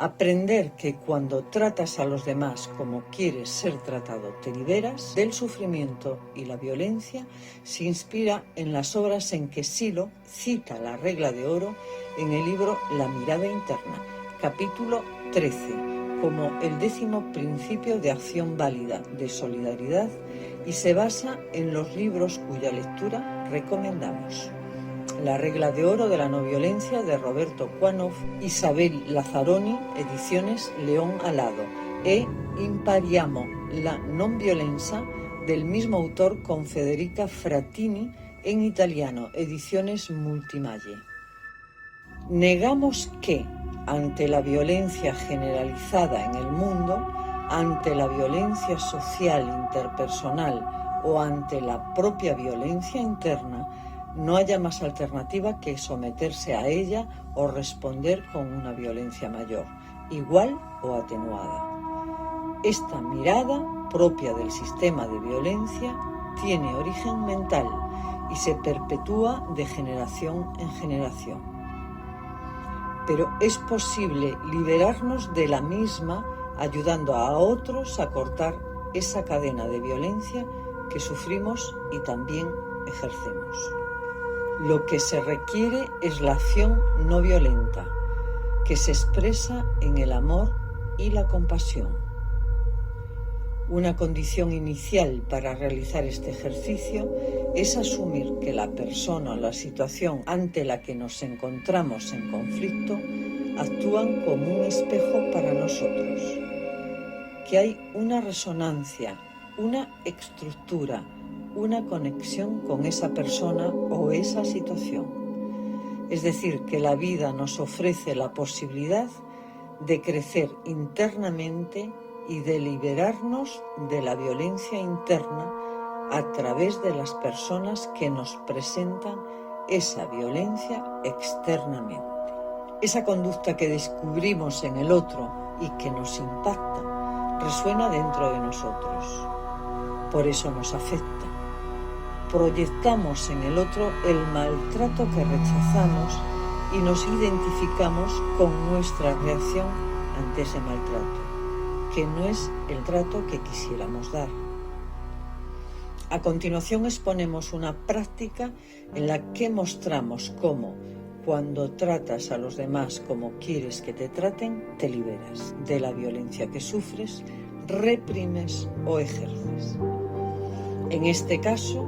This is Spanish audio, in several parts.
Aprender que cuando tratas a los demás como quieres ser tratado, te liberas del sufrimiento y la violencia, se inspira en las obras en que Silo cita la regla de oro en el libro La mirada interna, capítulo 13, como el 10º principio de acción válida de solidaridad, y se basa en los libros cuya lectura recomendamos. La regla de oro de la no violencia de Roberto Quanoff, Isabel Lazzaroni, ediciones León Alado, e Impariamo la non violenza del mismo autor con Federica Frattini en italiano, ediciones Multimalle. Negamos que, ante la violencia generalizada en el mundo, ante la violencia social interpersonal o ante la propia violencia interna, no haya más alternativa que someterse a ella o responder con una violencia mayor, igual o atenuada. Esta mirada, propia del sistema de violencia, tiene origen mental y se perpetúa de generación en generación. Pero es posible liberarnos de la misma ayudando a otros a cortar esa cadena de violencia que sufrimos y también ejercemos. Lo que se requiere es la acción no violenta, que se expresa en el amor y la compasión. Una condición inicial para realizar este ejercicio es asumir que la persona o la situación ante la que nos encontramos en conflicto actúan como un espejo para nosotros, que hay una resonancia, una estructura, una conexión con esa persona o esa situación. Es decir, que la vida nos ofrece la posibilidad de crecer internamente y de liberarnos de la violencia interna a través de las personas que nos presentan esa violencia externamente. Esa conducta que descubrimos en el otro y que nos impacta resuena dentro de nosotros. Por eso nos afecta. Proyectamos en el otro el maltrato que rechazamos y nos identificamos con nuestra reacción ante ese maltrato, que no es el trato que quisiéramos dar. A continuación exponemos una práctica en la que mostramos cómo, cuando tratas a los demás como quieres que te traten, te liberas de la violencia que sufres, reprimes o ejerces. En este caso,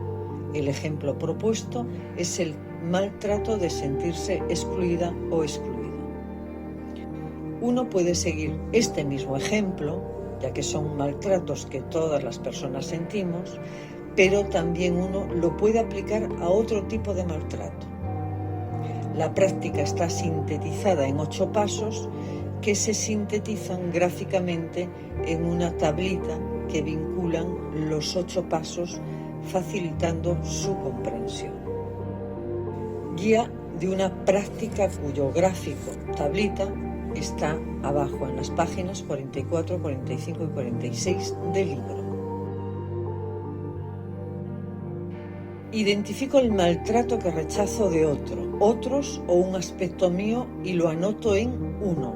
el ejemplo propuesto es el maltrato de sentirse excluida o excluido. Uno puede seguir este mismo ejemplo, ya que son maltratos que todas las personas sentimos, pero también uno lo puede aplicar a otro tipo de maltrato. La práctica está sintetizada en 8 pasos que se sintetizan gráficamente en una tablita que vinculan los 8 pasos, facilitando su comprensión. Guía de una práctica cuyo gráfico, tablita, está abajo en las páginas 44, 45 y 46 del libro. Identifico el maltrato que rechazo de otros o un aspecto mío y lo anoto en 1.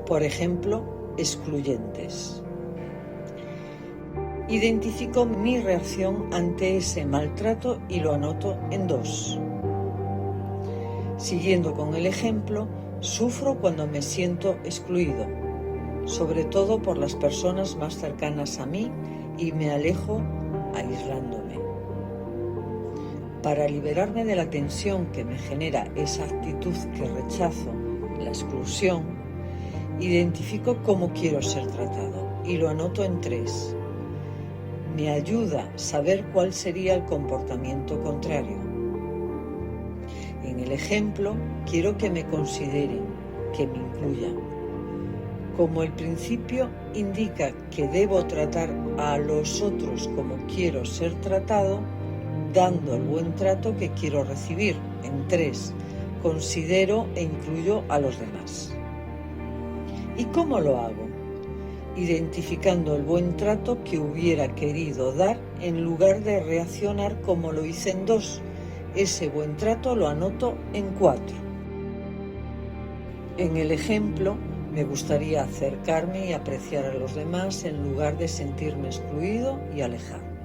Por ejemplo, excluyentes. Identifico mi reacción ante ese maltrato y lo anoto en 2. Siguiendo con el ejemplo, sufro cuando me siento excluido, sobre todo por las personas más cercanas a mí, y me alejo aislándome. Para liberarme de la tensión que me genera esa actitud que rechazo, la exclusión, identifico cómo quiero ser tratado y lo anoto en 3. Me ayuda a saber cuál sería el comportamiento contrario. En el ejemplo, quiero que me consideren, que me incluyan. Como el principio indica que debo tratar a los otros como quiero ser tratado, dando el buen trato que quiero recibir. En 3, considero e incluyo a los demás. ¿Y cómo lo hago? Identificando el buen trato que hubiera querido dar en lugar de reaccionar como lo hice en 2. Ese buen trato lo anoto en 4. En el ejemplo, Me gustaría acercarme y apreciar a los demás en lugar de sentirme excluido y alejarme.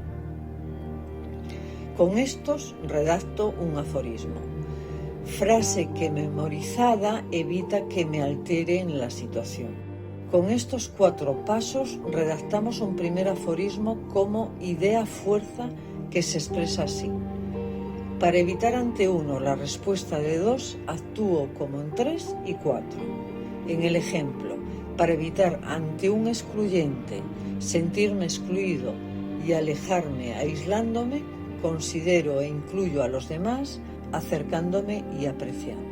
Con estos redacto un aforismo, frase que memorizada evita que me altere en la situación. Con estos 4 pasos redactamos un primer aforismo como idea-fuerza que se expresa así. Para evitar ante 1 la respuesta de 2, actúo como en 3 y 4. En el ejemplo, para evitar ante un excluyente sentirme excluido y alejarme aislándome, considero e incluyo a los demás acercándome y apreciando.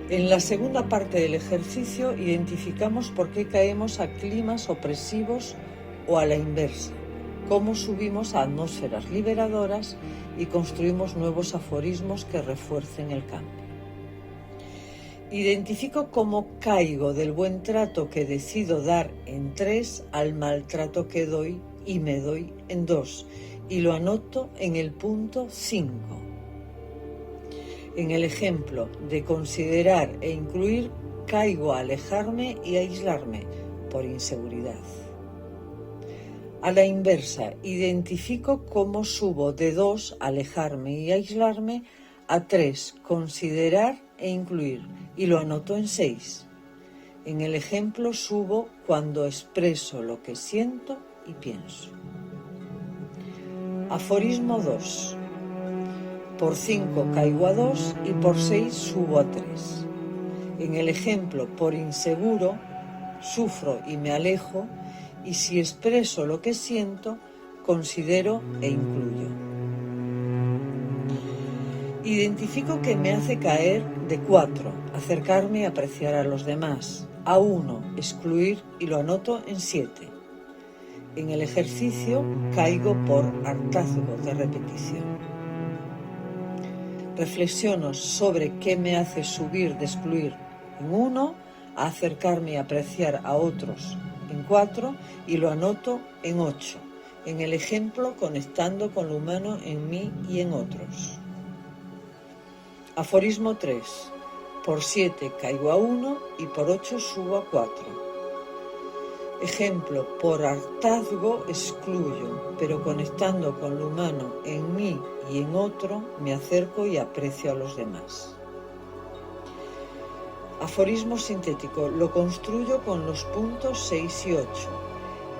En la segunda parte del ejercicio identificamos por qué caemos a climas opresivos o a la inversa, cómo subimos a atmósferas liberadoras y construimos nuevos aforismos que refuercen el cambio. Identifico cómo caigo del buen trato que decido dar en 3 al maltrato que doy y me doy en 2, y lo anoto en el punto 5. En el ejemplo de considerar e incluir, caigo a alejarme y a aislarme por inseguridad. A la inversa, identifico cómo subo de 2, alejarme y aislarme, a 3, considerar e incluir, y lo anoto en 6. En el ejemplo subo cuando expreso lo que siento y pienso. Aforismo 2. Por 5 caigo a 2 y por 6 subo a 3. En el ejemplo, por inseguro, sufro y me alejo, y si expreso lo que siento, considero e incluyo. Identifico que me hace caer de 4, acercarme y apreciar a los demás, a 1, excluir, y lo anoto en 7. En el ejercicio caigo por hartazgo de repetición. Reflexiono sobre qué me hace subir de excluir en 1, a acercarme y apreciar a otros en 4, y lo anoto en 8. En el ejemplo, conectando con lo humano en mí y en otros. Aforismo 3. Por 7 caigo a 1 y por 8 subo a 4. Ejemplo, por hartazgo excluyo, pero conectando con lo humano en mí y en otro, me acerco y aprecio a los demás. Aforismo sintético, lo construyo con los puntos 6 y 8.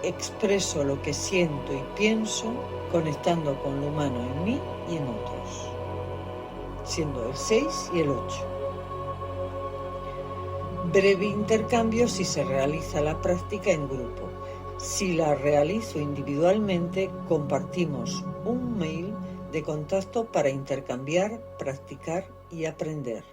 Expreso lo que siento y pienso, conectando con lo humano en mí y en otros, siendo el 6 y el 8. Breve intercambio si se realiza la práctica en grupo. Si la realizo individualmente, compartimos un mail de contacto para intercambiar, practicar y aprender.